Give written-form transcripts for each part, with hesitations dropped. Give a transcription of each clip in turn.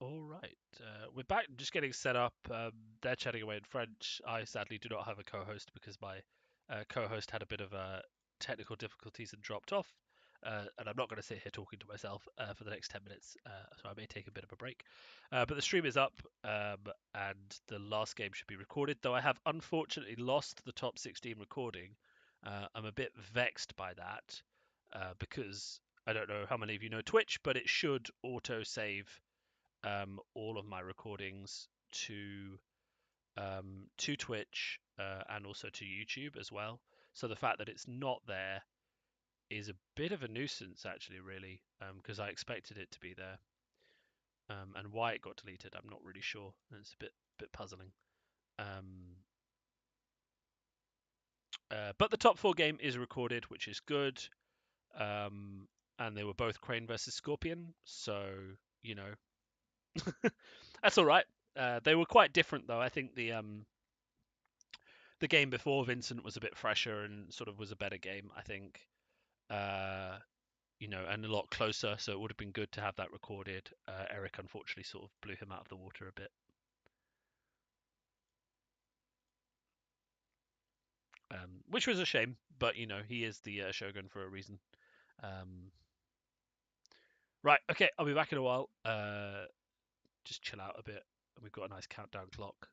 All right, we're back. Just getting set up. They're chatting away in French. I sadly do not have a co-host because my co-host had a bit of technical difficulties and dropped off. And I'm not going to sit here talking to myself for the next 10 minutes, so I may take a bit of a break. But the stream is up, and the last game should be recorded. Though I have unfortunately lost the top 16 recording. I'm a bit vexed by that because I don't know how many of you know Twitch, but it should auto save all of my recordings to Twitch and also to YouTube as well. So the fact that it's not there is a bit of a nuisance, actually, really, because I expected it to be there. And why it got deleted, I'm not really sure. It's a bit puzzling. Um, but the top four game is recorded, which is good. And they were both Crane versus Scorpion, so you know that's all right. They were quite different, though. I think the game before Vincent was a bit fresher and sort of was a better game, I think. Uh, and a lot closer, so it would have been good to have that recorded. Eric unfortunately sort of blew him out of the water a bit. Which was a shame, but he is the Shogun for a reason. Um, right, okay, I'll be back in a while. Just chill out a bit. We've got a nice countdown clock.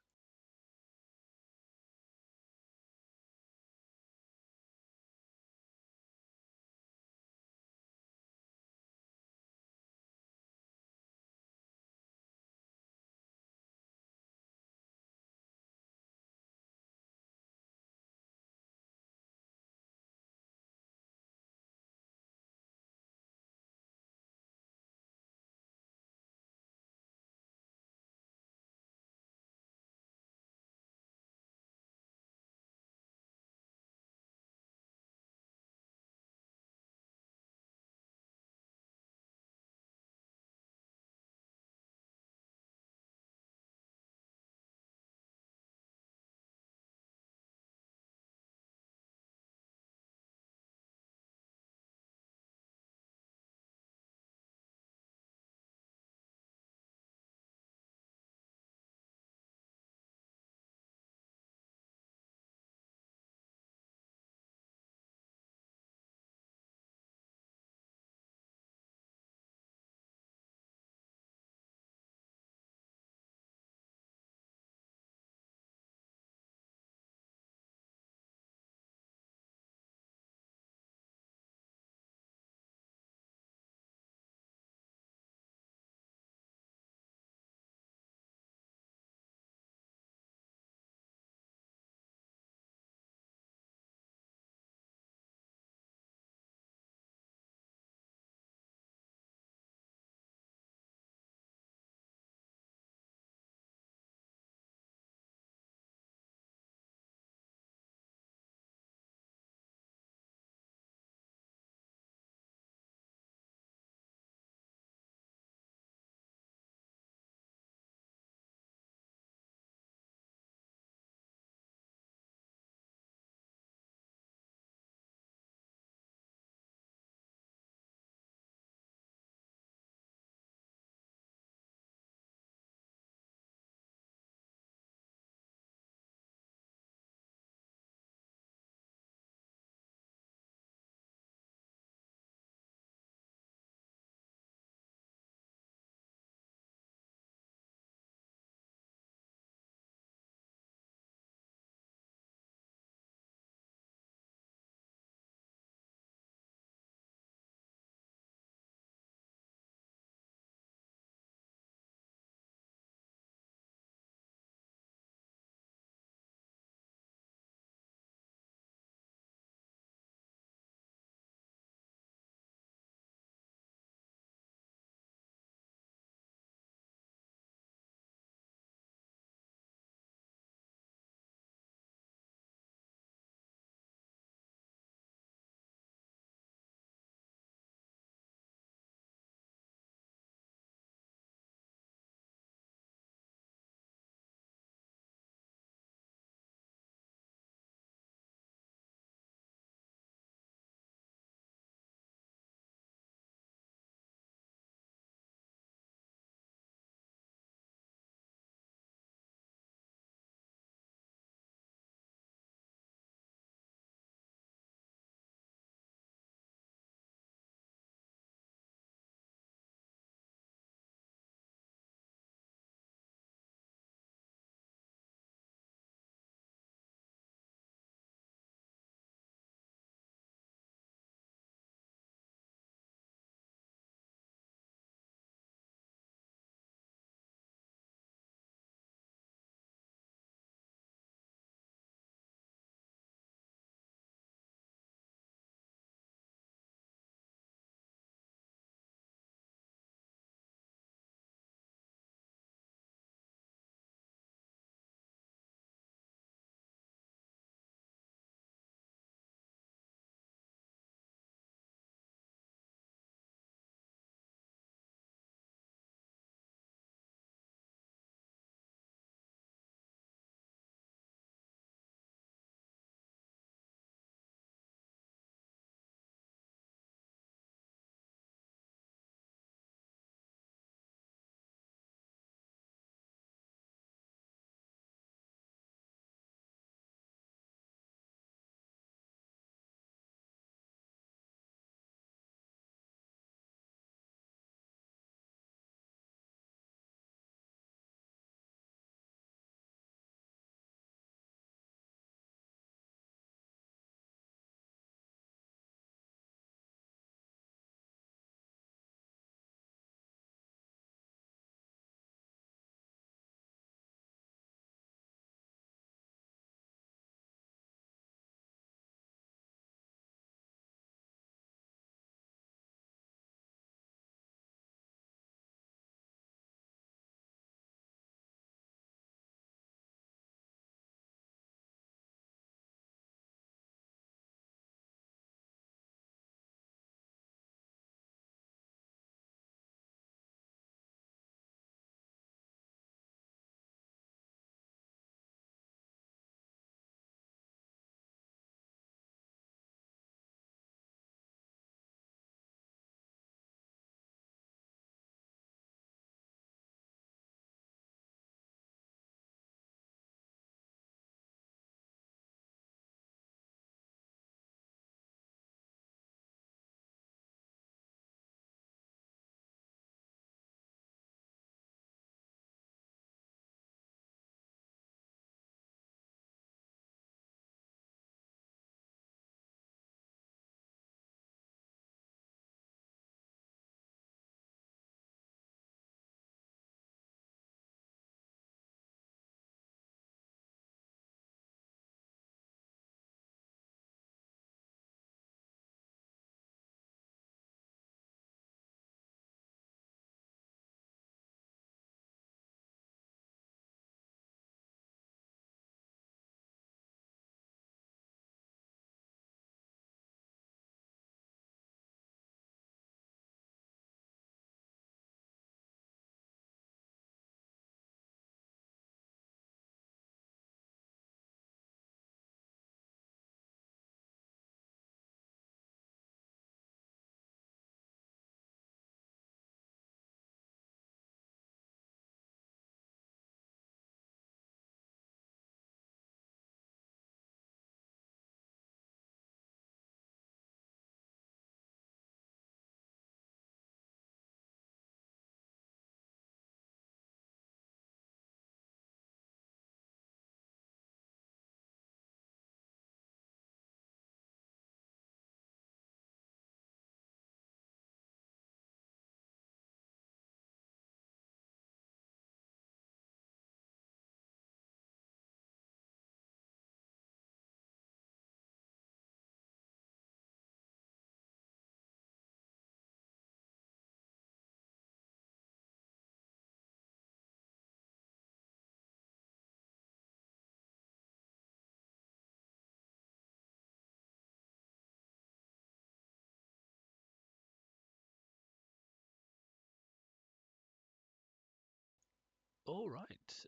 All right,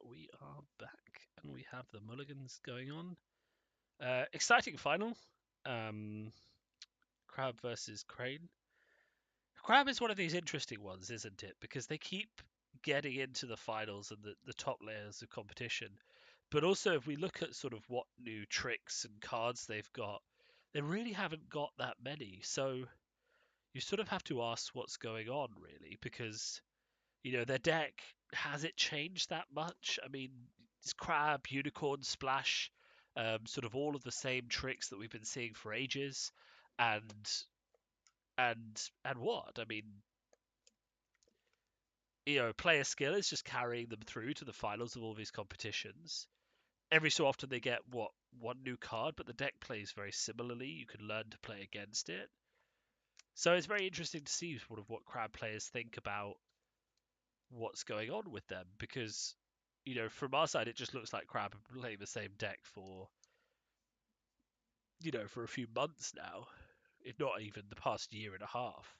we are back and we have the mulligans going on. Exciting final. Um, Crab versus Crane. Crab is one of these interesting ones, isn't it? Because they keep getting into the finals and the top layers of competition. But also, if we look at sort of what new tricks and cards they've got, they really haven't got that many. So you sort of have to ask what's going on, really, because their deck, has it changed that much? I mean, it's Crab, Unicorn, Splash, sort of all of the same tricks that we've been seeing for ages, and and what? I mean, player skill is just carrying them through to the finals of all these competitions. Every so often they get one new card, but the deck plays very similarly. You can learn to play against it. So it's very interesting to see sort of what Crab players think about what's going on with them because from our side it just looks like Crab have been playing the same deck for for a few months now, if not even the past year and a half.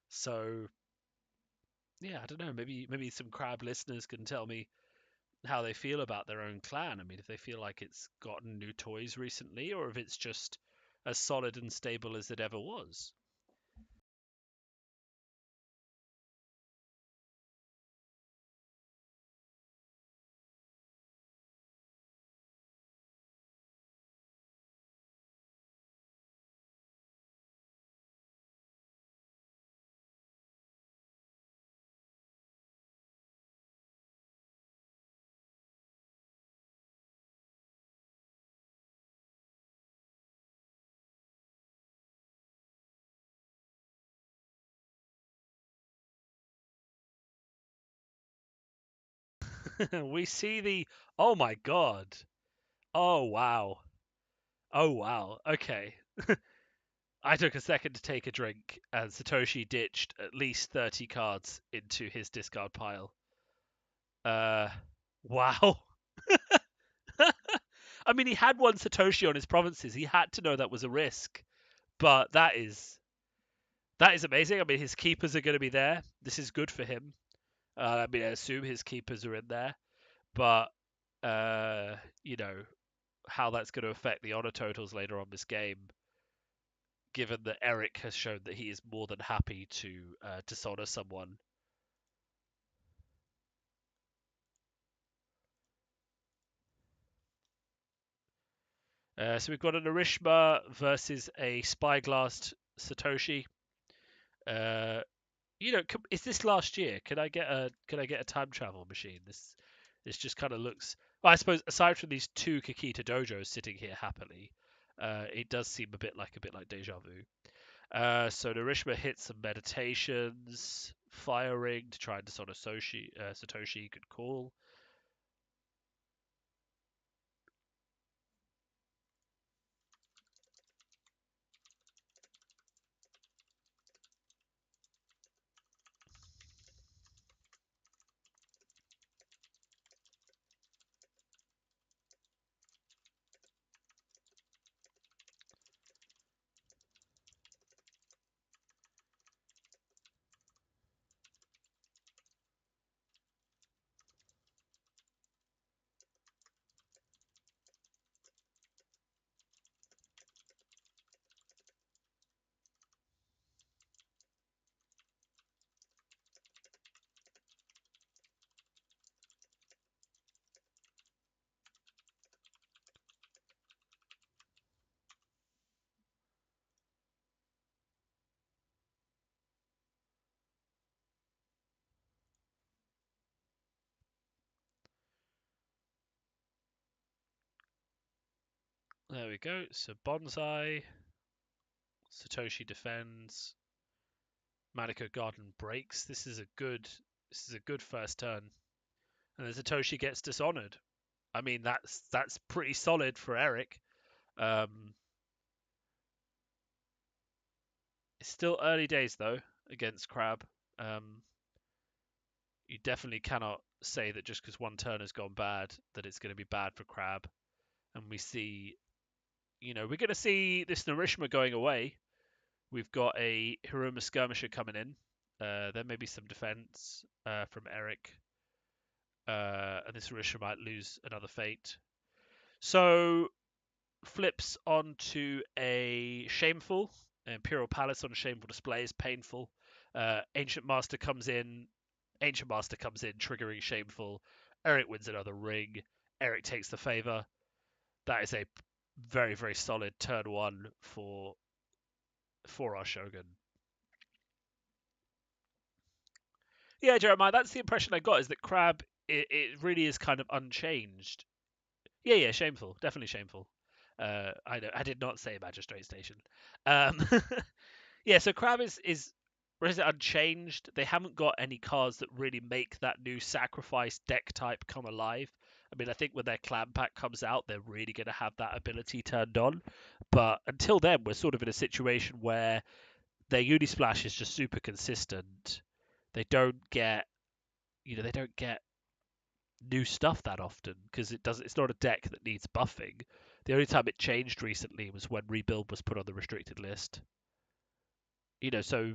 So yeah, I don't know, maybe some Crab listeners can tell me how they feel about their own clan. I mean, if they feel like it's gotten new toys recently or if it's just as solid and stable as it ever was. We see the oh my god. Oh wow. Oh wow. Okay. I took a second to take a drink, and Satoshi ditched at least 30 cards into his discard pile. Uh, wow. I mean, he had one Satoshi on his provinces. He had to know that was a risk, but that is amazing. I mean, his keepers are going to be there. This is good for him. I mean, I assume his keepers are in there, but uh, you know how that's going to affect the honor totals later on this game, given that Eric has shown that he is more than happy to dishonor someone. So we've got an Arishma versus a Spyglass Satoshi. Uh, is this last year? Can I get a time travel machine? This just kind of looks. Well, I suppose aside from these two Kakita dojos sitting here happily, it does seem a bit like deja vu. So Narishma hits some meditations, firing to try and dishonor Satoshi could call. There we go. So Bonsai, Satoshi defends, Maniko Garden breaks. This is a good first turn. And then Satoshi gets dishonored. I mean that's pretty solid for Eric. Um, it's still early days though against Crab. Um, you definitely cannot say that just because one turn has gone bad that it's going to be bad for Crab. And we see, we're going to see this Narishma going away. We've got a Hiruma Skirmisher coming in. There may be some defense from Eric. and this Risha might lose another fate. So flips onto a Shameful. Imperial Palace on Shameful display is painful. Ancient Master comes in. Ancient Master comes in, triggering Shameful. Eric wins another ring. Eric takes the favor. That is a very, very solid turn one for our Shogun. Yeah, Jeremiah, that's the impression I got, is that Crab, it really is kind of unchanged. Yeah, shameful. Definitely shameful. I did not say Magistrate Station. Um, yeah, so Crab is unchanged. They haven't got any cards that really make that new sacrifice deck type come alive. I mean, I think when their clan pack comes out, they're really going to have that ability turned on. But until then, we're sort of in a situation where their Unisplash is just super consistent. They don't get, they don't get new stuff that often because it's not a deck that needs buffing. The only time it changed recently was when Rebuild was put on the restricted list. So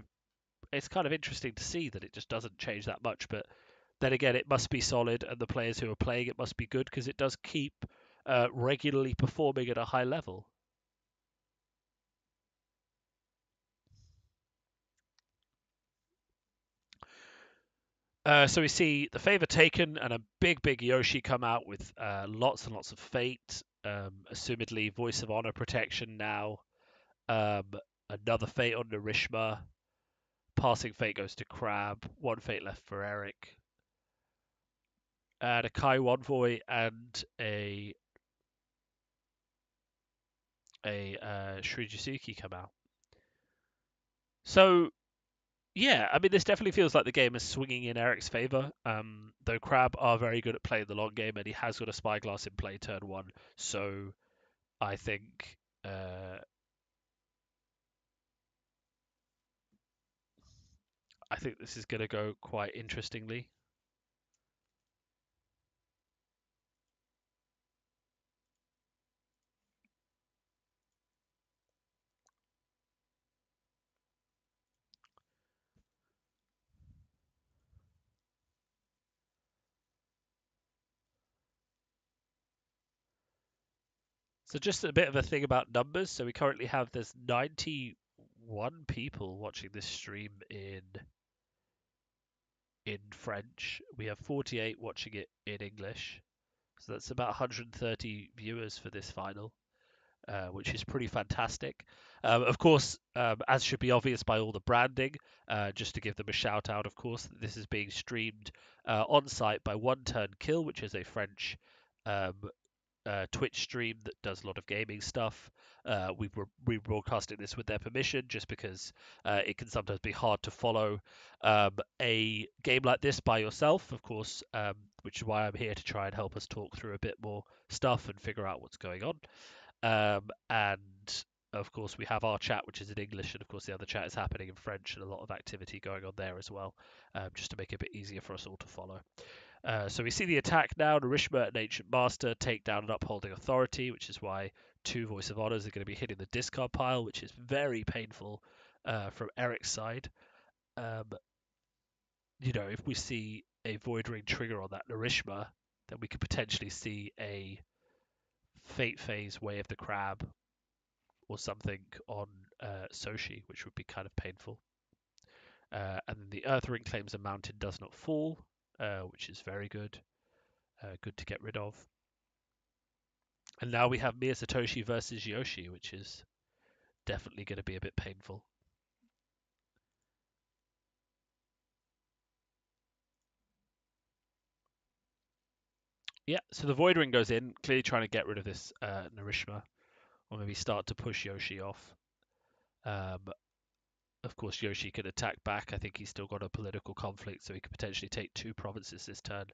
it's kind of interesting to see that it just doesn't change that much. But then again, it must be solid, and the players who are playing it must be good because it does keep regularly performing at a high level. So we see the favor taken and a big Yoshi come out with lots and lots of fate. Assumedly, Voice of Honor protection now. Um, Another fate on Narishma. Passing fate goes to Crab. One fate left for Eric. And a Kai Wanvoy and a Shrijisuke come out. So yeah, I mean, this definitely feels like the game is swinging in Eric's favor. Though Crab are very good at playing the long game, and he has got a Spyglass in play turn one. So I think this is going to go quite interestingly. So just a bit of a thing about numbers. So we currently have there's 91 people watching this stream in French. We have 48 watching it in English. So that's about 130 viewers for this final, which is pretty fantastic. Of course, as should be obvious by all the branding, just to give them a shout out, of course, this is being streamed on site by OneTurnKill, which is a French um, Twitch stream that does a lot of gaming stuff. We've rebroadcasted this with their permission just because it can sometimes be hard to follow a game like this by yourself, of course, which is why I'm here to try and help us talk through a bit more stuff and figure out what's going on. And of course, we have our chat, which is in English, and of course, the other chat is happening in French, and a lot of activity going on there as well, just to make it a bit easier for us all to follow. So we see the attack now. Narishma and Ancient Master take down an upholding authority, which is why two Voice of Honors are going to be hitting the discard pile, which is very painful from Eric's side. If we see a Void Ring trigger on that Narishma, then we could potentially see a Fate Phase Way of the Crab or something on Soshi, which would be kind of painful. And then the Earth Ring claims a mountain does not fall, which is very good. Good to get rid of. And now we have Mia Satoshi versus Yoshi, which is definitely going to be a bit painful. Yeah, so the Void Ring goes in, clearly trying to get rid of this Narishma, or maybe start to push Yoshi off. Of course, Yoshi can attack back. I think he's still got a political conflict, so he could potentially take 2 provinces this turn.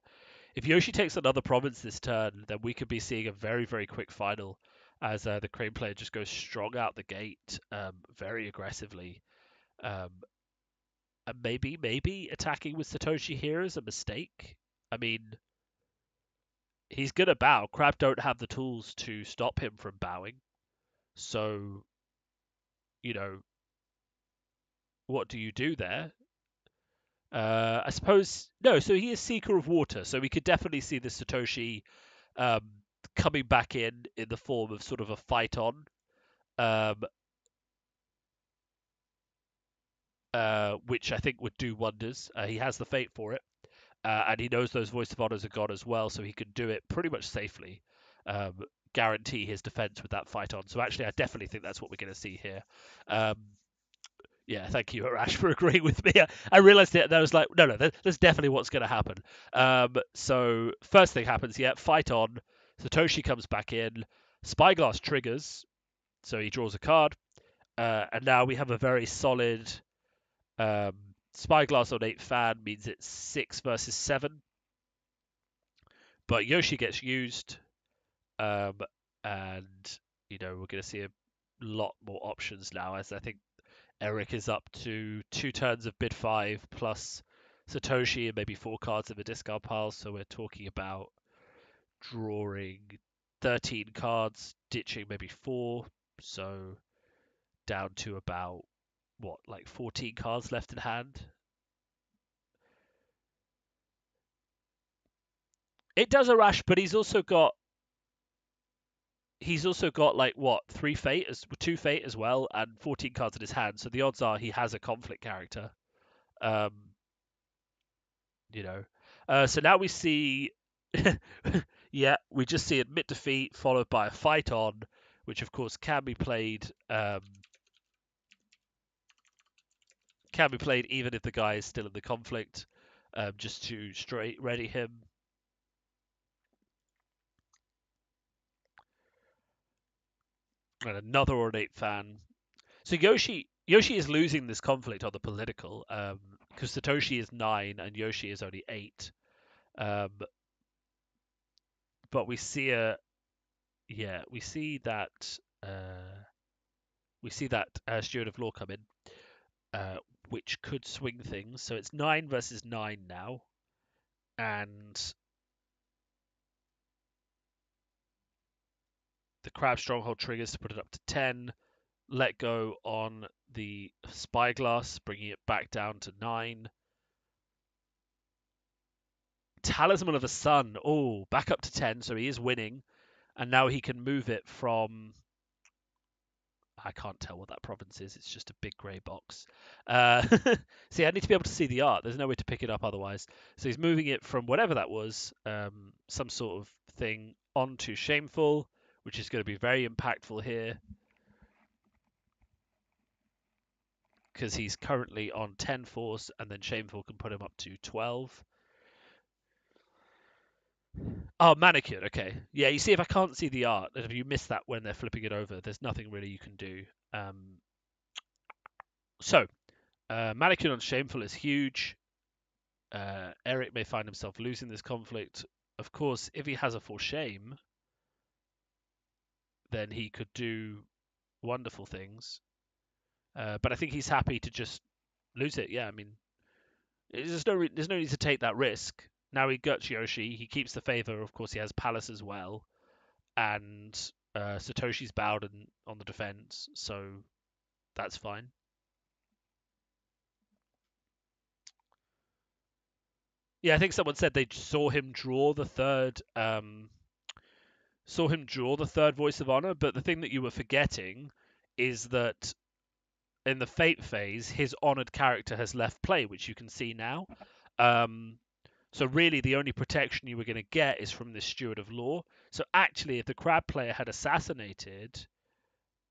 If Yoshi takes another province this turn, then we could be seeing a very, very quick final as the Crane player just goes strong out the gate, very aggressively. And maybe attacking with Satoshi here is a mistake. I mean, he's going to bow. Crab don't have the tools to stop him from bowing. So, you know, what do you do there? I suppose no. So he is Seeker of Water. So we could definitely see the Satoshi um, coming back in the form of sort of a fight on, um, which I think would do wonders. He has the fate for it, and he knows those Voice of Honors are gone as well, so he can do it pretty much safely. Um, Guarantee his defense with that fight on. So actually, I definitely think that's what we're going to see here. Um, Yeah, thank you, Arash, for agreeing with me. I realized it, and I was like, no, that's definitely what's going to happen. So first thing happens, yeah, fight on. Satoshi comes back in. Spyglass triggers, so he draws a card, and now we have a very solid um, Spyglass on 8 fan means it's 6 versus 7, but Yoshi gets used, um, and we're going to see a lot more options now, as I think Eric is up to 2 turns of bid 5 plus Satoshi and maybe 4 cards in the discard pile. So we're talking about drawing 13 cards, ditching maybe 4. So down to about, what, like 14 cards left in hand? It does a rash, but he's also got like what, 2 fate as well, and 14 cards in his hand. So the odds are he has a conflict character. Um, you know. So now we see, yeah, we just see admit defeat followed by a fight on, which of course can be played even if the guy is still in the conflict, just to straight ready him. And another ornate fan. So Yoshi is losing this conflict on the political, because Satoshi is 9 and Yoshi is only 8. Um, but we see a yeah we see that uh, Steward of Law come in, uh, which could swing things. So it's 9 versus 9 now, and the Crab Stronghold triggers to put it up to 10. Let go on the Spyglass, bringing it back down to 9. Talisman of the Sun, oh, back up to 10, so he is winning, and now he can move it from. I can't tell what that province is. It's just a big grey box. See, I need to be able to see the art. There's no way to pick it up otherwise. So he's moving it from whatever that was, some sort of thing, onto Shameful, which is going to be very impactful here because he's currently on 10 force, and then Shameful can put him up to 12. Oh, Manicured. Okay. Yeah, you see, if I can't see the art, if you miss that when they're flipping it over, there's nothing really you can do. So, Manicured on Shameful is huge. Eric may find himself losing this conflict. Of course, if he has a full shame, then he could do wonderful things. But I think he's happy to just lose it. Yeah, I mean, there's no need to take that risk. Now he guts Yoshi. He keeps the favor. Of course, he has Palace as well, and Satoshi's bowed on the defense, so that's fine. Yeah, I think someone said they saw him draw the third. Saw him draw the third Voice of Honor, but the thing that you were forgetting is that in the Fate phase, his honored character has left play, which you can see now. Um, so really, the only protection you were going to get is from this Steward of Law. So actually, if the Crab player had assassinated,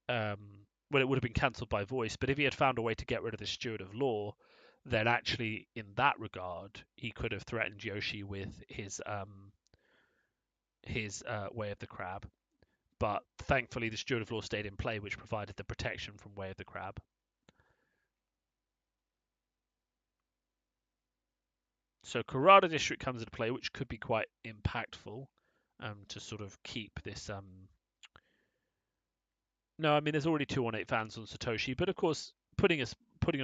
well, it would have been cancelled by voice. But if he had found a way to get rid of the Steward of Law, then actually, in that regard, he could have threatened Yoshi with his Way of the Crab. But thankfully, the Steward of Law stayed in play, which provided the protection from Way of the Crab. So Karada District comes into play, which could be quite impactful, to sort of keep this. No, I mean there's already 2 on 8 fans on Satoshi, but of course putting on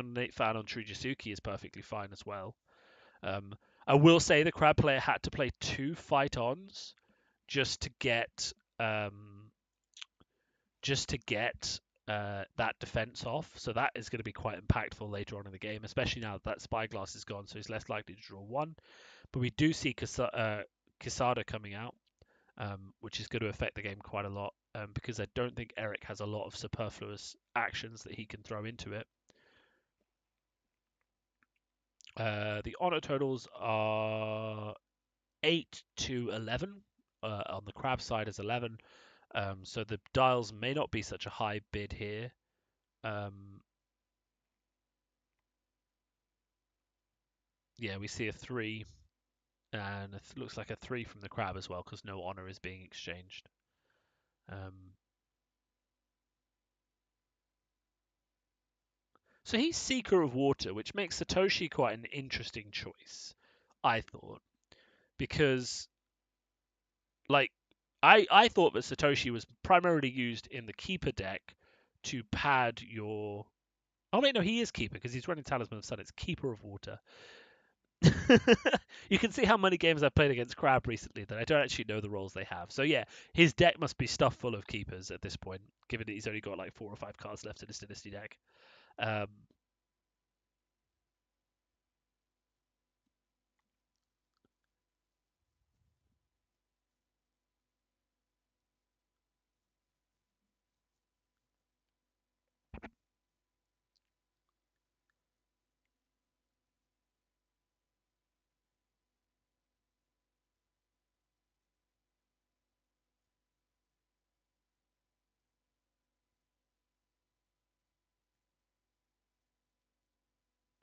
an 8 fan on Trujisuki is perfectly fine as well. I will say the Crab player had to play 2 fight-ons just to get that defense off. So that is going to be quite impactful later on in the game, especially now that spyglass is gone, so he's less likely to draw one. But we do see Quesada coming out, which is going to affect the game quite a lot, because I don't think Eric has a lot of superfluous actions that he can throw into it. The honor totals are 8 to 11. On the crab side is 11. So the dials may not be such a high bid here. Yeah, we see a 3, and it looks like a 3 from the crab as well, because no honor is being exchanged. So he's Seeker of Water, which makes Satoshi quite an interesting choice, I thought, because like I thought that Satoshi was primarily used in the Keeper deck to pad your. Oh wait, no, he is Keeper because he's running Talisman of Sun. It's Keeper of Water. You can see how many games I've played against Crab recently that I don't actually know the roles they have. So yeah, his deck must be stuffed full of Keepers at this point, given that he's only got like 4 or 5 cards left in his Dynasty deck. Um,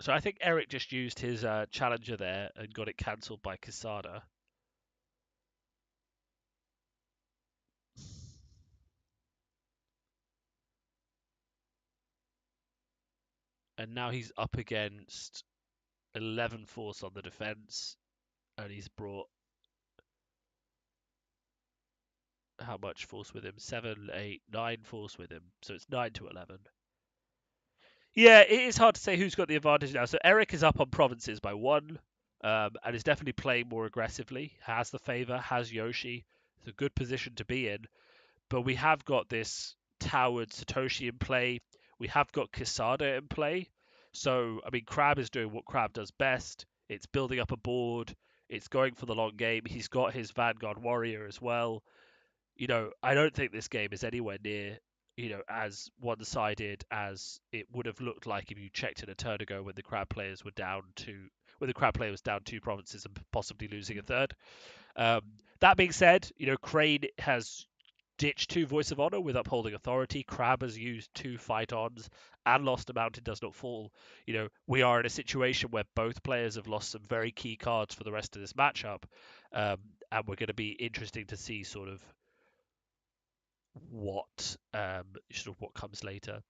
So I think Eric just used his challenger there and got it cancelled by Quesada. And now he's up against 11 force on the defense, and he's brought how much force with him? 7, 8, 9 force with him. So it's 9 to 11. Yeah, it is hard to say who's got the advantage now. So Eric is up on provinces by 1, and is definitely playing more aggressively. Has the favor, has Yoshi. It's a good position to be in. But we have got this towered Satoshi in play. We have got Quesada in play. So, I mean, Crab is doing what Crab does best. It's building up a board. It's going for the long game. He's got his Vanguard Warrior as well. I don't think this game is anywhere near, as one-sided as it would have looked like if you checked it a turn ago when the Crab players were down to, when the Crab player was down 2 provinces and possibly losing a third. That being said, Crane has ditched 2 Voice of Honor with Upholding Authority. Crab has used 2 Fight-Ons and lost a Mountain Does Not Fall. We are in a situation where both players have lost some very key cards for the rest of this matchup. And we're going to be interesting to see sort of what comes later.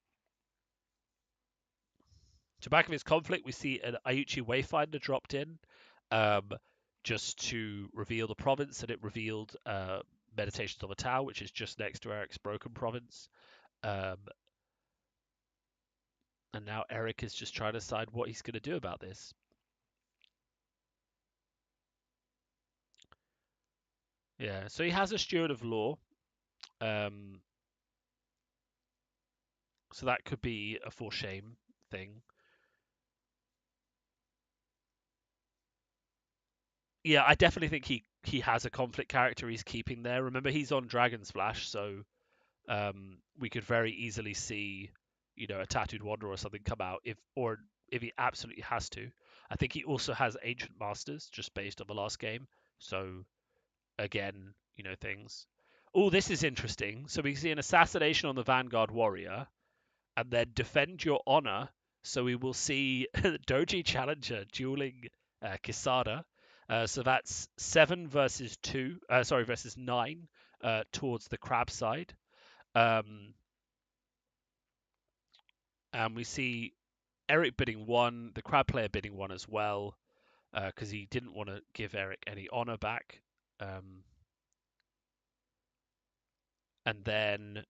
To back of his conflict, we see an Aiuchi Wayfinder dropped in, just to reveal the province, and it revealed Meditations of a Tau, which is just next to Eric's Broken Province. And now Eric is just trying to decide what he's going to do about this. Yeah, so he has a Steward of Law. So that could be a for shame thing. Yeah, I definitely think he has a conflict character he's keeping there. Remember, he's on Dragon's Flash, so we could very easily see, a Tattooed Wanderer or something come out if he absolutely has to. I think he also has Ancient Masters just based on the last game. So again, things. Oh, this is interesting. So we see an assassination on the Vanguard Warrior, and then Defend Your Honor. So we will see Doji Challenger dueling Quesada. So that's 7 versus 2. Versus 9 towards the Crab side. And we see Eric bidding 1, the Crab player bidding 1 as well, because he didn't want to give Eric any honor back. And then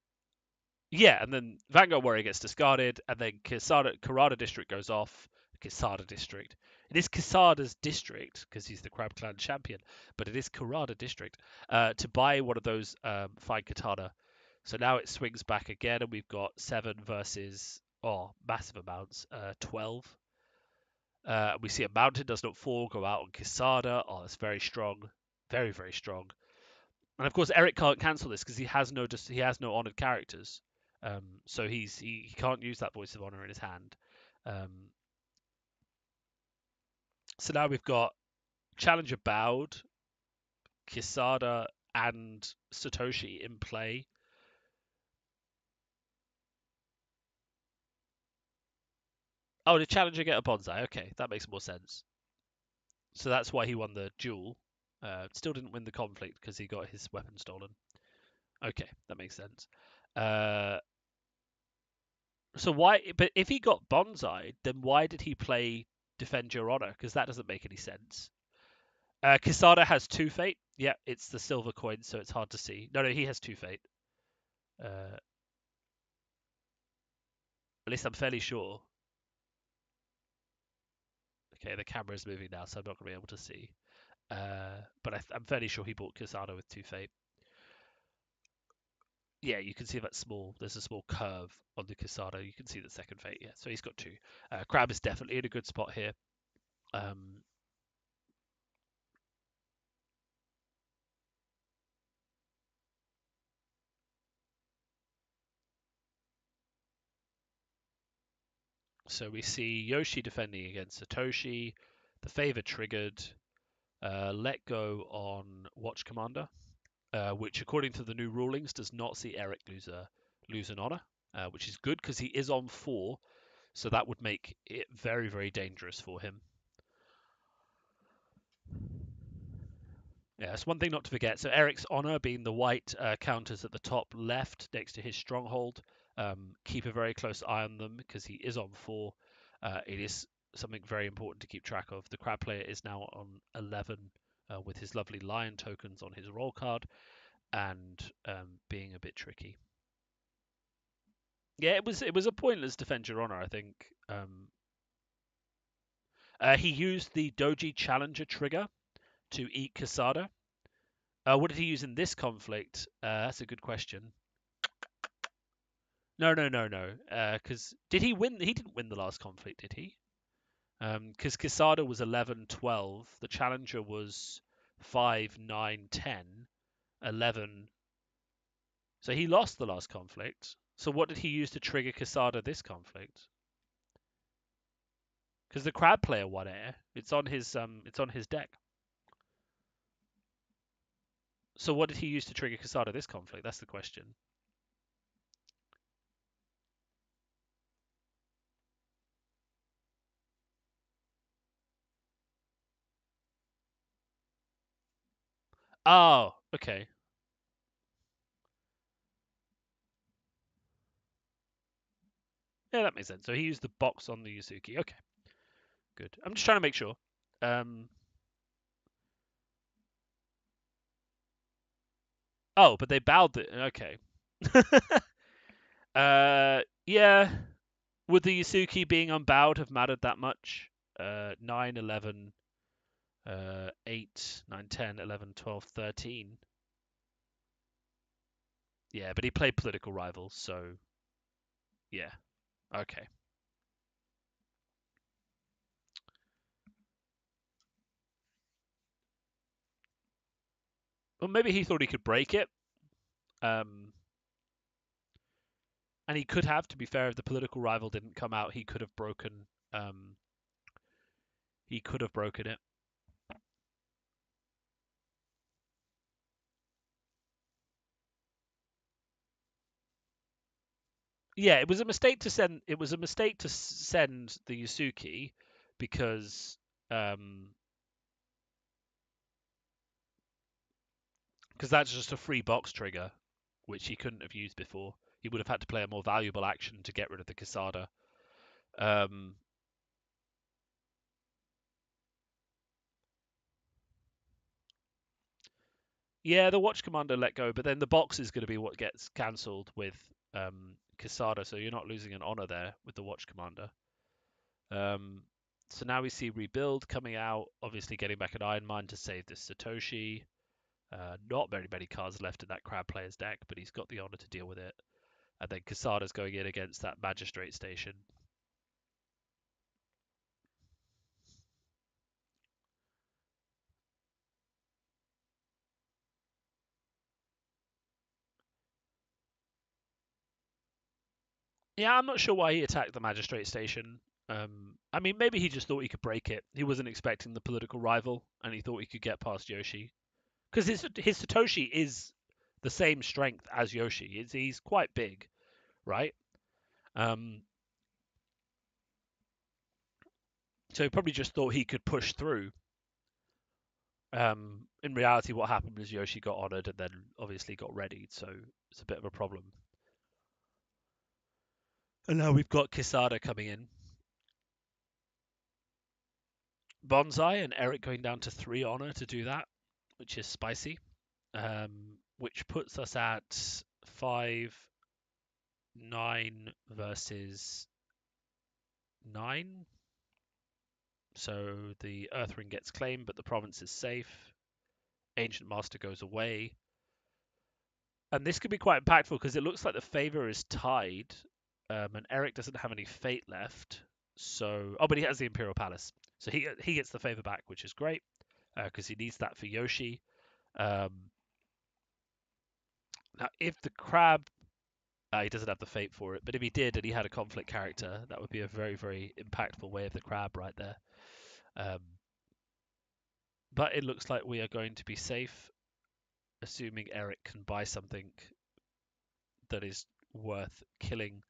Vanguard Warrior gets discarded, and then Karada District goes off. Quesada District. It is Quesada's district because he's the Crab Clan champion, but it is Karada District to buy one of those fine katana. So now it swings back again, and we've got 7 versus, oh, massive amounts, 12. We see a mountain does not fall, go out on Kisada. Oh, that's very strong. Very, very strong. And of course, Eric can't cancel this because he has no honored characters. So he can't use that voice of honor in his hand. So now we've got Challenger bowed, Kisada, and Satoshi in play. Oh, did Challenger get a bonsai? Okay, that makes more sense. So that's why he won the duel. Still didn't win the conflict because he got his weapon stolen. Okay, that makes sense. So why? But if he got bonsai, then why did he play Defend Your Honor? Because that doesn't make any sense. Kisada has 2 fate. Yeah, it's the silver coin, so it's hard to see. No, he has 2 fate. At least I'm fairly sure. Okay, the camera is moving now, so I'm not going to be able to see. But I'm fairly sure he bought Kisada with 2 fate. Yeah, you can see that small. There's a small curve on the Kisada. You can see the second fate. Yeah, so he's got 2. Crab is definitely in a good spot here. So we see Yoshi defending against Satoshi. The favor triggered. Let go on Watch Commander, which according to the new rulings does not see Eric lose an honor, which is good because he is on 4, so that would make it very, very dangerous for him. Yeah, that's one thing not to forget. So Eric's honor being the white counters at the top left next to his stronghold. Keep a very close eye on them because he is on 4. It is something very important to keep track of. The crab player is now on 11 with his lovely lion tokens on his roll card and being a bit tricky. Yeah, it was a pointless Defend Your Honor, I think. He used the Doji Challenger trigger to eat Kasada. What did he use in this conflict? That's a good question. No. Because did he win? He didn't win the last conflict, did he? Because Quesada was 11, 12. The Challenger was 5, 9, 10, 11. So he lost the last conflict. So what did he use to trigger Quesada this conflict? Because the crab player won air. It's on his deck. So what did he use to trigger Quesada this conflict? That's the question. Oh, okay. Yeah, that makes sense. So he used the box on the Yusuke. Okay, good. I'm just trying to make sure. Oh, but they bowed it. Okay. Yeah. Would the Yusuke being unbowed have mattered that much? 9, 11, 8, 9, 10, 11, 12, 13. Yeah, but he played political rivals, so yeah. Okay. Well, maybe he thought he could break it. And he could have, to be fair, if the political rival didn't come out, he could have broken. He could have broken it. Yeah, it was a mistake to send. It was a mistake to send the Yusuke because that's just a free box trigger, which he couldn't have used before. He would have had to play a more valuable action to get rid of the Quesada. Yeah, the Watch Commander let go, but then the box is going to be what gets cancelled with Quesada, so you're not losing an honor there with the Watch Commander. So now we see Rebuild coming out, obviously getting back an Iron Mine to save this Satoshi. Not very many cards left in that crab player's deck, but he's got the honor to deal with it. And then Casada's going in against that magistrate station. Yeah, I'm not sure why he attacked the magistrate station. I mean, maybe he just thought he could break it. He wasn't expecting the political rival, and he thought he could get past Yoshi. Because his Satoshi is the same strength as Yoshi. He's quite big, right? Um, so he probably just thought he could push through. In reality, what happened was Yoshi got honored and then obviously got readied, so it's a bit of a problem. And now we've got Kisada coming in. Bonsai and Eric going down to 3 honor to do that, which is spicy. Which puts us at 5-9 versus 9. So the Earth Ring gets claimed, but the province is safe. Ancient Master goes away. And this could be quite impactful because it looks like the favor is tied, and Eric doesn't have any fate left. So, but he has the Imperial Palace, so he gets the favor back, which is great because he needs that for Yoshi. Um, Now, if the crab, he doesn't have the fate for it, but if he did and he had a conflict character, that would be a very, very impactful way of the crab right there. Um, but it looks like we are going to be safe, assuming Eric can buy something that is worth killing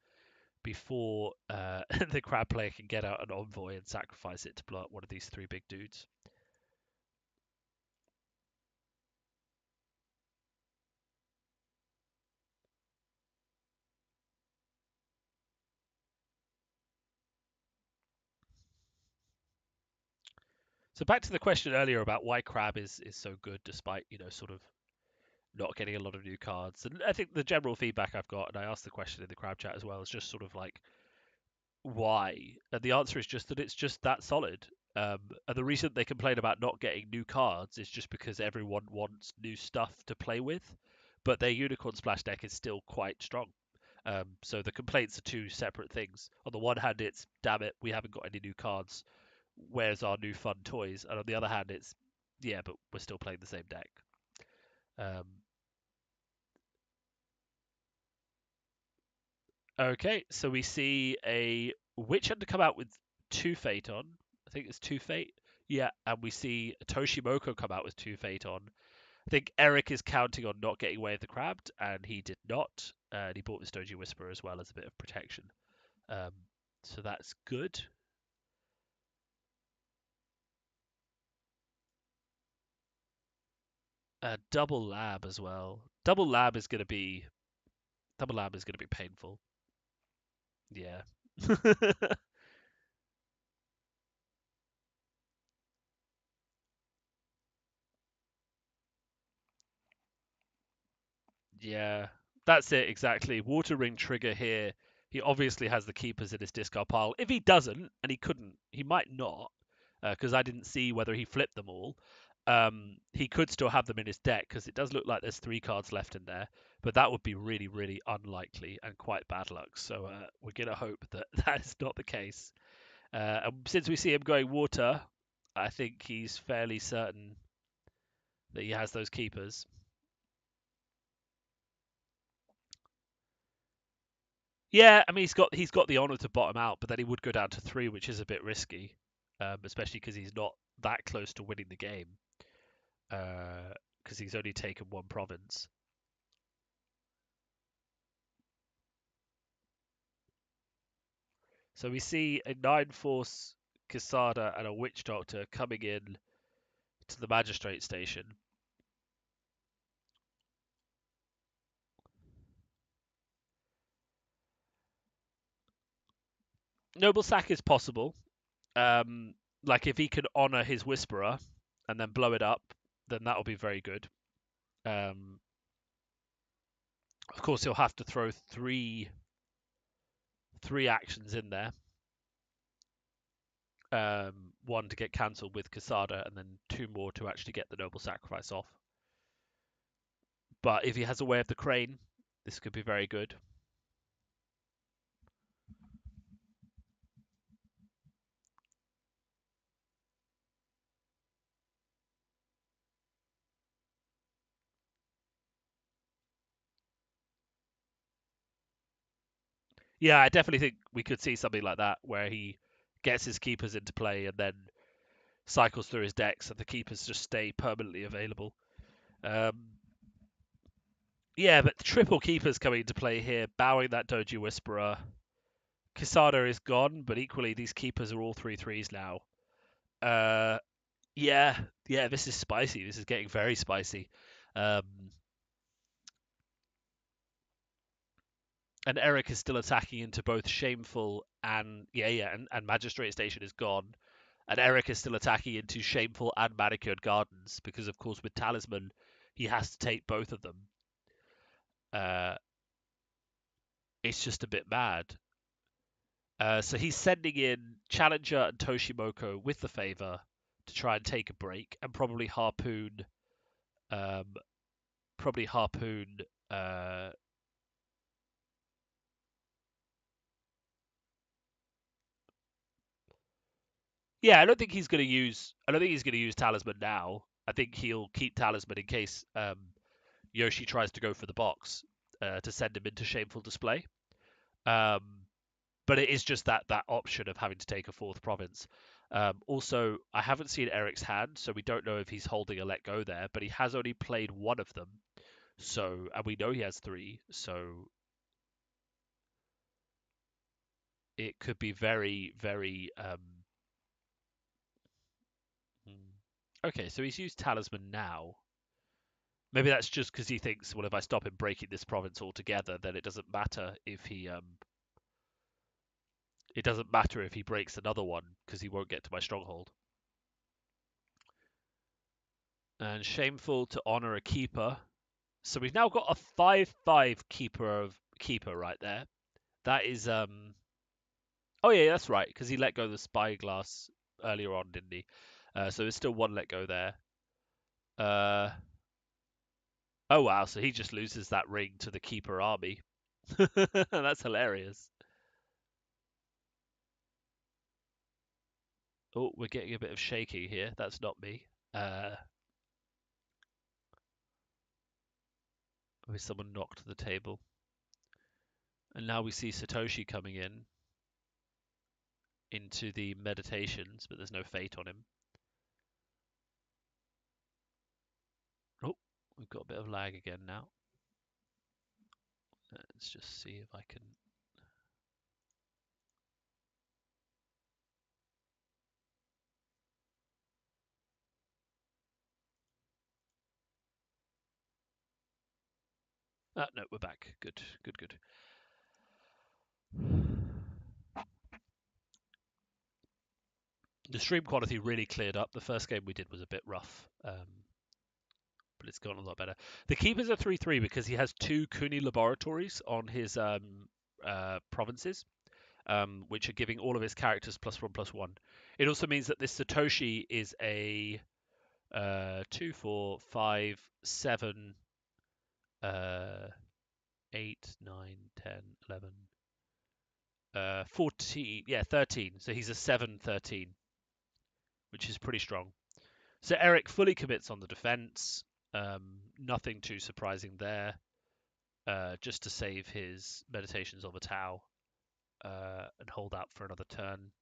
before the crab player can get out an envoy and sacrifice it to blow up one of these 3 big dudes. So back to the question earlier about why crab is so good despite, sort of not getting a lot of new cards. And I think the general feedback I've got, and I asked the question in the crowd chat as well, is just sort of like, why? And the answer is just that it's just that solid. And the reason they complain about not getting new cards is just because everyone wants new stuff to play with, but their Unicorn Splash deck is still quite strong. So the complaints are 2 separate things. On the one hand, it's damn it, we haven't got any new cards. Where's our new fun toys? And on the other hand, it's yeah, but we're still playing the same deck. Um, Okay, so we see a Witch Hunter come out with 2 Fate on. I think it's 2 Fate. Yeah, and we see Toshimoko come out with 2 Fate on. I think Eric is counting on not getting away with the Crabbed, and he did not. And he bought the Stogie Whisperer as well as a bit of protection. Um, so that's good. Double Lab as well. Double Lab is gonna be painful. Yeah. Yeah, that's it exactly. Water Ring trigger here. He obviously has the keepers in his discard pile. If he doesn't, and he couldn't, he might not, because I didn't see whether he flipped them all. He could still have them in his deck because it does look like there's 3 cards left in there, but that would be really, really unlikely and quite bad luck. So we're gonna hope that that is not the case. And since we see him going water, I think he's fairly certain that he has those keepers. Yeah, I mean he's got the honor to bottom out, but then he would go down to 3, which is a bit risky, especially because he's not that close to winning the game, because he's only taken 1 province. So we see a 9-force Casada and a Witch Doctor coming in to the Magistrate Station. Noble Sack is possible. Like if he can honor his Whisperer and then blow it up, then that'll be very good. Um, of course, he'll have to throw three actions in there. 1 to get cancelled with Casada, and then 2 more to actually get the Noble Sacrifice off. But if he has a way of the crane, this could be very good. Yeah, I definitely think we could see something like that where he gets his keepers into play and then cycles through his decks and the keepers just stay permanently available. Um, yeah, but triple keepers coming into play here, bowing that Doji Whisperer. Kisada is gone, but equally these keepers are all 3/3s now. Uh, yeah, yeah, this is spicy. This is getting very spicy. Um, and Eric is still attacking into both Shameful and and Magistrate Station is gone. And Eric is still attacking into Shameful and Manicured Gardens because, of course, with Talisman, he has to take both of them. Uh, it's just a bit mad. So he's sending in Challenger and Toshimoko with the favor to try and take a break and probably harpoon, um, probably harpoon. Uh, yeah, I don't think he's going to use. I don't think he's going to use Talisman now. I think he'll keep Talisman in case Yoshi tries to go for the box to send him into Shameful Display. Um, but it is just that option of having to take a fourth province. Also, I haven't seen Eric's hand, so we don't know if he's holding a let go there. But he has only played one of them, so and we know he has three, so it could be very, very. Okay, so he's used Talisman now. Maybe that's just because he thinks, well, if I stop him breaking this province altogether, then it doesn't matter if he it doesn't matter if he breaks another one because he won't get to my stronghold. And shameful to honor a keeper. So we've now got a 5/5 keeper right there. That is oh yeah, that's right, because he let go of the spyglass earlier on, didn't he? So there's still one let go there. Uh oh wow, so he just loses that ring to the keeper army. That's hilarious. Oh, we're getting a bit of shaking here. That's not me. Someone knocked the table. And now we see Satoshi coming in into the meditations, but there's no fate on him. Oh, we've got a bit of lag again now. Let's just see if I can. No, we're back. Good, good, good. The stream quality really cleared up. The first game we did was a bit rough, but it's gone a lot better. The keepers are 3/3 because he has two Kuni laboratories on his provinces, which are giving all of his characters +1/+1. It also means that this Satoshi is a 2, 4, 5, 7, 8, 9, 10, 11, 14, yeah, 13. So he's a 7/13, which is pretty strong. So Eric fully commits on the defense. Nothing too surprising there. Just to save his meditations of a Tau and hold out for another turn.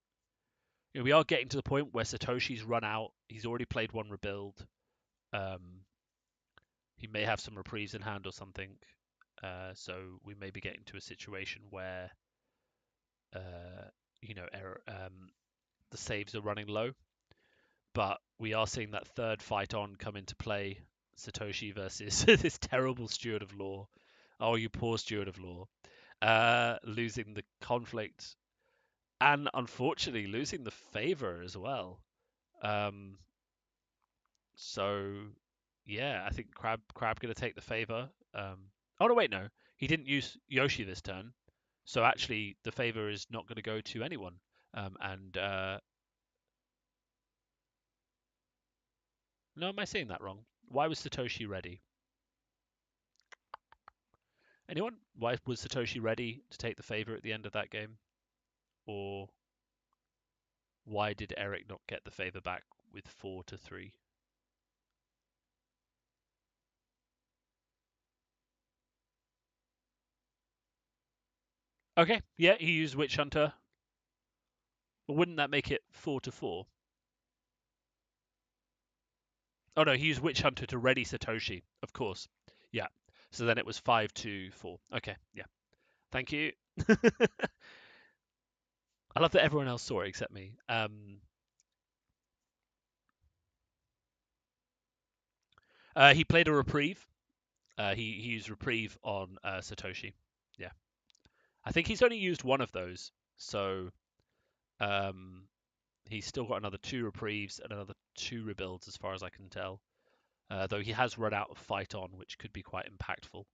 You know, we are getting to the point where Satoshi's run out. He's already played one rebuild. He may have some reprieves in hand or something. So we may be getting to a situation where, you know, the saves are running low. But we are seeing that third fight on come into play. Satoshi versus this terrible Steward of Law. Oh, you poor Steward of Law. Losing the conflict and unfortunately losing the favor as well. Um, so yeah, I think Crab gonna take the favor. Oh no, wait, no, he didn't use Yoshi this turn, so actually the favor is not going to go to anyone. And no, am I saying that wrong? Why was Satoshi ready? Anyone? Why was Satoshi ready to take the favor at the end of that game? Or why did Eric not get the favor back with 4-3? Okay, yeah, he used Witch Hunter. But wouldn't that make it 4-4? Oh no, he used Witch Hunter to ready Satoshi, of course. Yeah. So then it was 5-4. Okay, yeah. Thank you. I love that everyone else saw it except me. He played a reprieve. He used reprieve on Satoshi. Yeah. I think he's only used one of those. So um, he's still got another 2 reprieves and another 2 rebuilds as far as I can tell. Though he has run out of fight on, which could be quite impactful.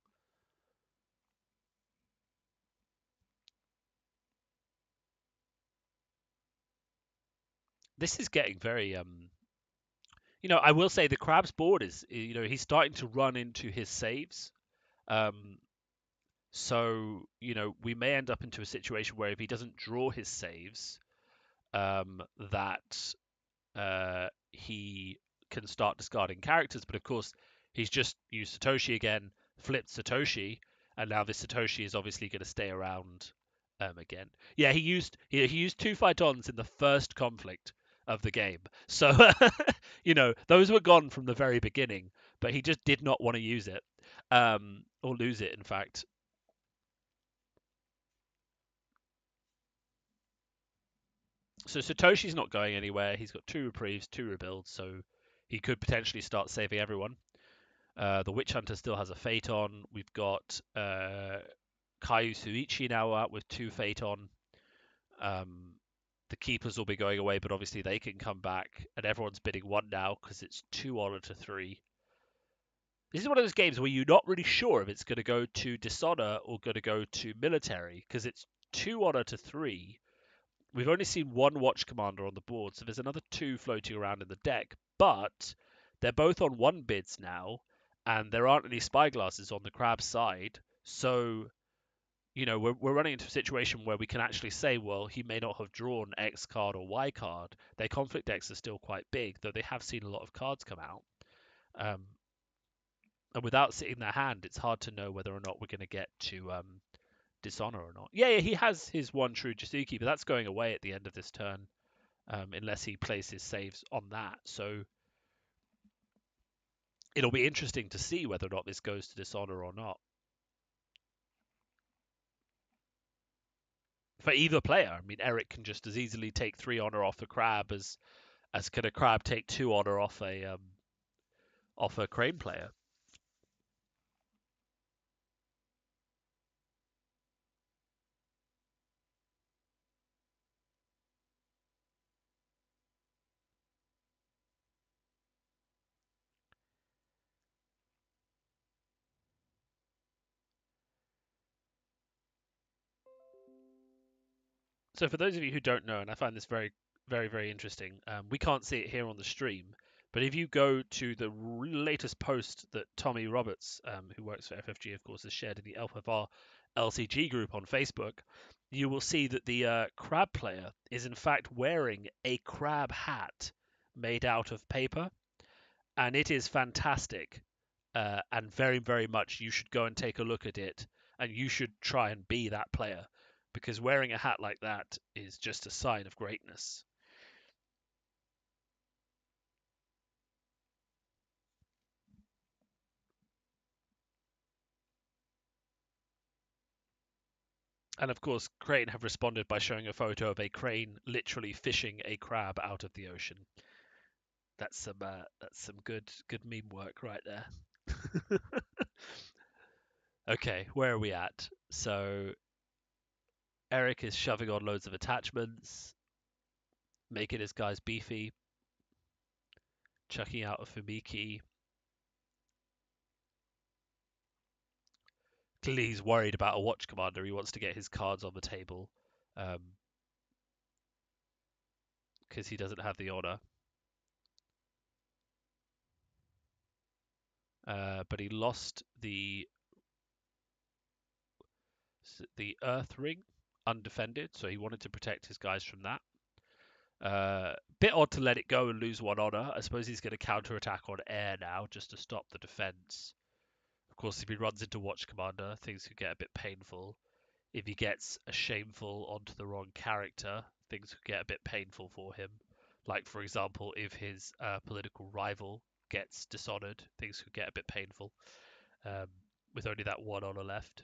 This is getting very I will say the Crab's board is, he's starting to run into his saves. Um, so, we may end up into a situation where if he doesn't draw his saves, that he can start discarding characters. But of course, he's just used Satoshi again, flipped Satoshi, and now this Satoshi is obviously going to stay around again. Yeah, he used 2 Phytons in the first conflict of the game. So, those were gone from the very beginning, but he just did not want to use it, or lose it, in fact. So Satoshi's not going anywhere. He's got 2 reprieves, 2 rebuilds, so he could potentially start saving everyone. The Witch Hunter still has a Phaeton. We've got Kaiju Suichi now out with 2 Phaeton. The Keepers will be going away, but obviously they can come back, and everyone's bidding 1 now because it's 2 honor to 3. This is one of those games where you're not really sure if it's going to go to Dishonor or going to go to Military because it's 2 honor to 3. We've only seen 1 Watch Commander on the board, so there's another 2 floating around in the deck, but they're both on 1 bids now, and there aren't any spyglasses on the Crab side, so we're running into a situation where we can actually say, well, he may not have drawn X card or Y card. Their conflict decks are still quite big, though they have seen a lot of cards come out. Um, and without seeing their hand, it's hard to know whether or not we're going to get to Dishonor or not. Yeah, he has his 1 true Jasuki, but that's going away at the end of this turn, unless he plays his saves on that. So it'll be interesting to see whether or not this goes to Dishonor or not. For either player, I mean, Eric can just as easily take 3 honor off the Crab as can a Crab take 2 honor off a Crane player. So for those of you who don't know, and I find this very, very, very interesting, we can't see it here on the stream, but if you go to the latest post that Tommy Roberts, who works for FFG, of course, has shared in the L5R LCG group on Facebook, you will see that the Crab player is in fact wearing a crab hat made out of paper, and it is fantastic, and very, very much you should go and take a look at it, and you should try and be that player, because wearing a hat like that is just a sign of greatness. And of course, Crane have responded by showing a photo of a crane literally fishing a crab out of the ocean. That's some good meme work right there. Okay, where are we at? So Eric is shoving on loads of attachments, making his guys beefy, chucking out a Fumiki. Clearly, he's worried about a watch commander. He wants to get his cards on the table because he doesn't have the honor. But he lost the the Earth Ring, undefended, so he wanted to protect his guys from that. Bit odd to let it go and lose 1 honor. I suppose he's going to counterattack on air now just to stop the defense. Of course, if he runs into Watch Commander, things could get a bit painful. If he gets a shameful onto the wrong character, things could get a bit painful for him. Like, for example, if his political rival gets dishonored, things could get a bit painful um, with only that 1 honor left.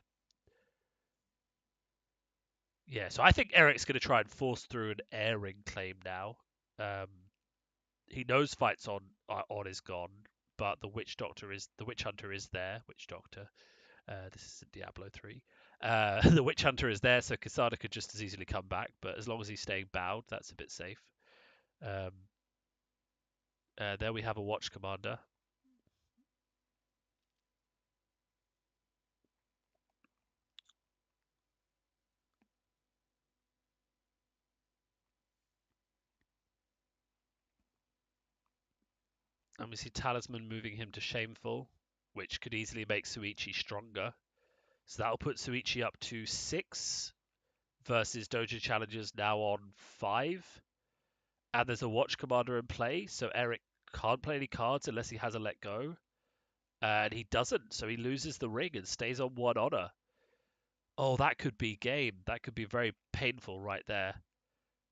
Yeah, so I think Eric's going to try and force through an airing claim now. Um, he knows fights on is gone, but the Witch Hunter is there. Witch Doctor. This is Diablo 3. The Witch Hunter is there, so Quesada could just as easily come back, but as long as he's staying bowed, that's a bit safe. Um, there we have a Watch Commander. And we see Talisman moving him to Shameful, which could easily make Suichi stronger. So that'll put Suichi up to 6 versus Dojo Challengers now on 5. And there's a Watch Commander in play, so Eric can't play any cards unless he has a Let Go. And he doesn't, so he loses the ring and stays on 1 honor. Oh, that could be game. That could be very painful right there.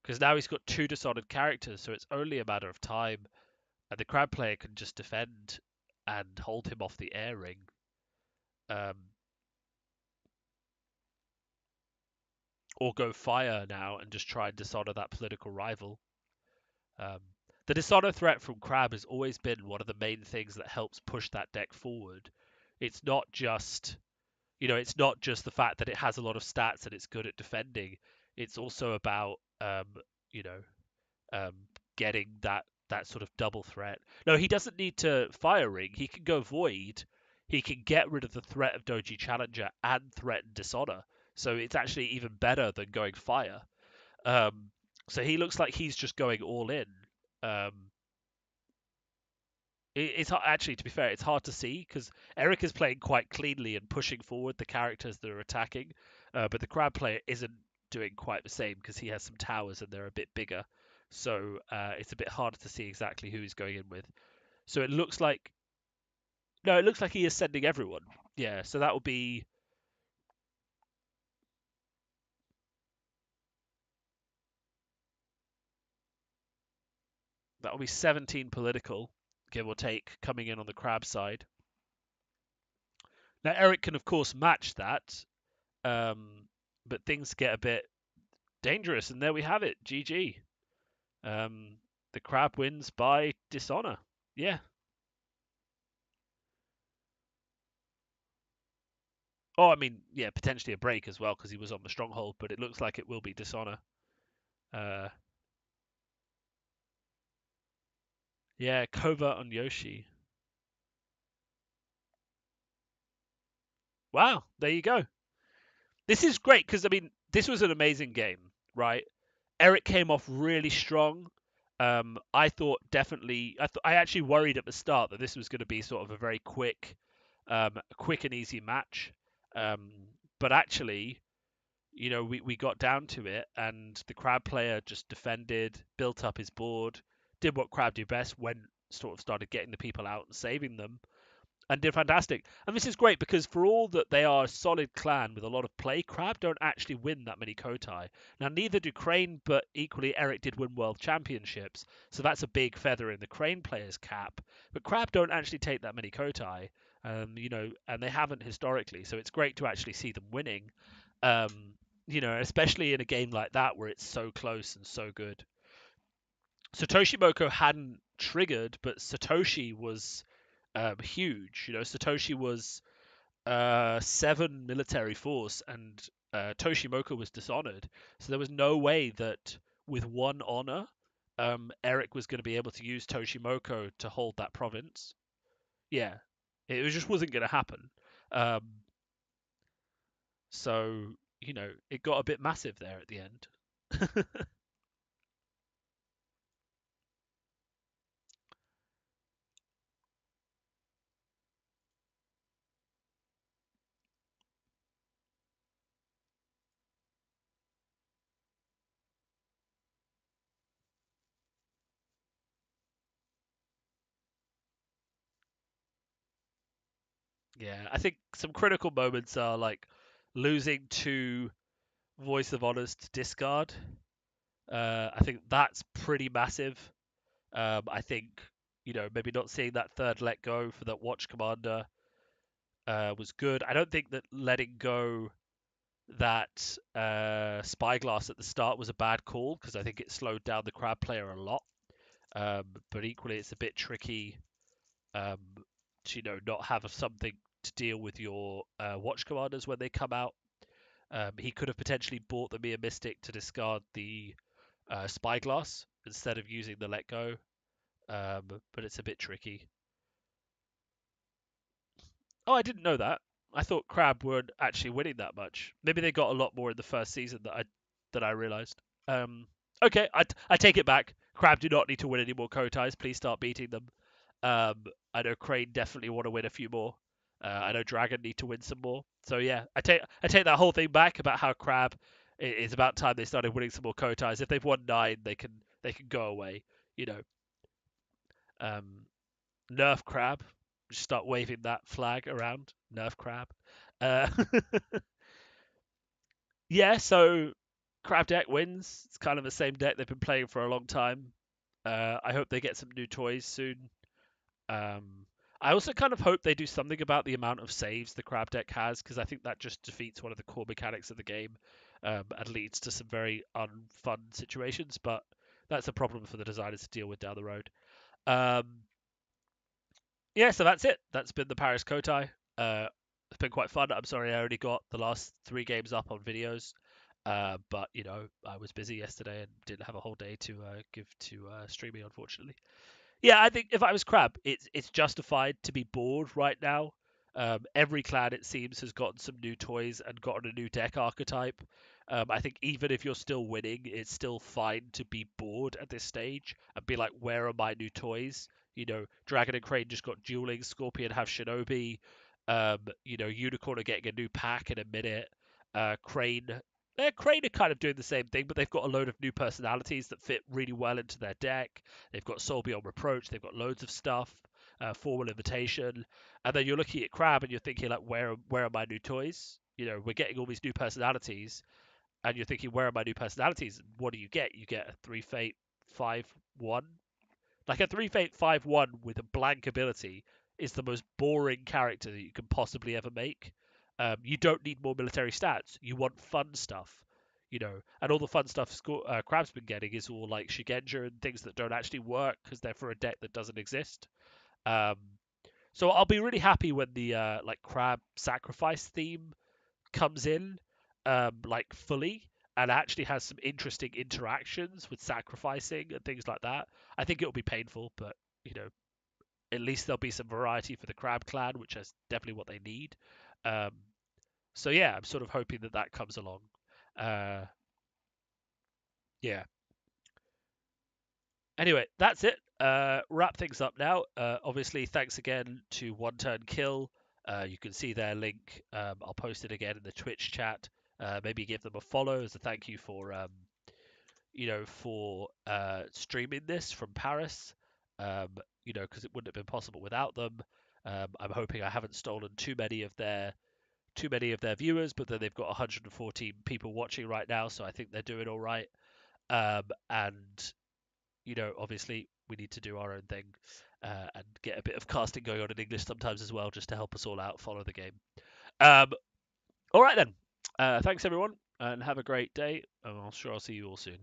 Because now he's got 2 dishonored characters, so it's only a matter of time. And the crab player can just defend and hold him off the air ring. Or go fire now and just try and dishonor that political rival. Um, the dishonor threat from Crab has always been one of the main things that helps push that deck forward. It's not just, it's not just the fact that it has a lot of stats and it's good at defending. It's also about, you know, um, getting that sort of double threat. No, he doesn't need to fire ring. He can go void. He can get rid of the threat of Doji Challenger and threaten dishonor. So it's actually even better than going fire. Um, so he looks like he's just going all in. Um, it's actually, to be fair, it's hard to see because Eric is playing quite cleanly and pushing forward the characters that are attacking, but the crab player isn't doing quite the same because he has some towers and they're a bit bigger. So it's a bit harder to see exactly who he's going in with. So it looks like no, it looks like he is sending everyone. Yeah, so that will be 17 political, give or take, coming in on the crab side. Now Eric can of course match that, but things get a bit dangerous, and there we have it. GG. Um, the crab wins by dishonor. Yeah. Oh, I mean, yeah, potentially a break as well because he was on the stronghold, but it looks like it will be dishonor. Uh, yeah, Kova on Yoshi. Wow, there you go. This is great because I mean, this was an amazing game, right? Eric came off really strong. I thought definitely. I actually worried at the start that this was going to be sort of a very quick and easy match. Um, but actually, we got down to it, and the crab player just defended, built up his board, did what crab do best, when sort of started getting the people out and saving them, and did fantastic. And this is great because for all that they are a solid clan with a lot of play, Crab don't actually win that many Kotei. Now, neither do Crane, but equally Eric did win World Championships, so that's a big feather in the Crane player's cap. But Crab don't actually take that many Kotei, and they haven't historically, so it's great to actually see them winning. Especially in a game like that where it's so close and so good. Satoshi Moko hadn't triggered, but Satoshi was huge. Satoshi was 7 military force, and Toshimoka was dishonored. So there was no way that with 1 honor, Eric was going to be able to use Toshimoko to hold that province. Yeah, it just wasn't going to happen. Um, so it got a bit massive there at the end. Yeah, I think some critical moments are like losing two Voice of Honors to discard. I think that's pretty massive. I think, maybe not seeing that third let go for that Watch Commander was good. I don't think that letting go that Spyglass at the start was a bad call because I think it slowed down the crab player a lot. But equally, it's a bit tricky um, to not have something to deal with your Watch Commanders when they come out. He could have potentially bought the Mere Mystic to discard the Spyglass instead of using the Let Go, but it's a bit tricky. Oh, I didn't know that. I thought Crab weren't actually winning that much. Maybe they got a lot more in the first season that I realized. Um, okay, I take it back. Crab do not need to win any more Kotais. Please start beating them. I know Crane definitely want to win a few more. I know Dragon need to win some more. So yeah, I take that whole thing back about how Crab. It's about time they started winning some more Kotais. If they've won 9, they can go away. You know, um, Nerf Crab. Just start waving that flag around. Nerf Crab. Uh, yeah, so Crab deck wins. It's kind of the same deck they've been playing for a long time. I hope they get some new toys soon. Um, I also kind of hope they do something about the amount of saves the Crab deck has, because I think that just defeats one of the core mechanics of the game and leads to some very unfun situations. But that's a problem for the designers to deal with down the road. Um, yeah, so that's it. That's been the Paris Kotai. It's been quite fun. I'm sorry I only got the last 3 games up on videos, but I was busy yesterday and didn't have a whole day to give to streaming, unfortunately. Yeah, I think if I was Crab, it's justified to be bored right now. Every clan, it seems, has gotten some new toys and gotten a new deck archetype. I think even if you're still winning, it's still fine to be bored at this stage and be like, where are my new toys? Dragon and Crane just got dueling. Scorpion have Shinobi. Unicorn are getting a new pack in a minute. Crane are kind of doing the same thing, but they've got a load of new personalities that fit really well into their deck. They've got Soul Beyond Reproach. They've got loads of stuff. Formal Invitation, and then you're looking at Crab and you're thinking like, where are my new toys? We're getting all these new personalities, and you're thinking, where are my new personalities? And what do you get? You get a 3 Fate 5/1. Like a 3 Fate 5/1 with a blank ability is the most boring character that you can possibly ever make. You don't need more military stats. You want fun stuff, and all the fun stuff Crab's been getting is all like Shigenja and things that don't actually work because they're for a deck that doesn't exist. Um, so I'll be really happy when the like Crab sacrifice theme comes in, like fully, and actually has some interesting interactions with sacrificing and things like that. I think it'll be painful, but you know, at least there'll be some variety for the Crab Clan, which is definitely what they need. Um, so yeah, I'm sort of hoping that that comes along. Uh, yeah. Anyway, that's it. Wrap things up now. Obviously, thanks again to OneTurnKill. You can see their link. I'll post it again in the Twitch chat. Maybe give them a follow as a thank you for streaming this from Paris. Um, because it wouldn't have been possible without them. I'm hoping I haven't stolen too many of their viewers, but then they've got 114 people watching right now, so I think they're doing all right. And obviously we need to do our own thing and get a bit of casting going on in English sometimes as well, just to help us all out, follow the game. Um, all right then. Thanks everyone, and have a great day. And I'm sure I'll see you all soon.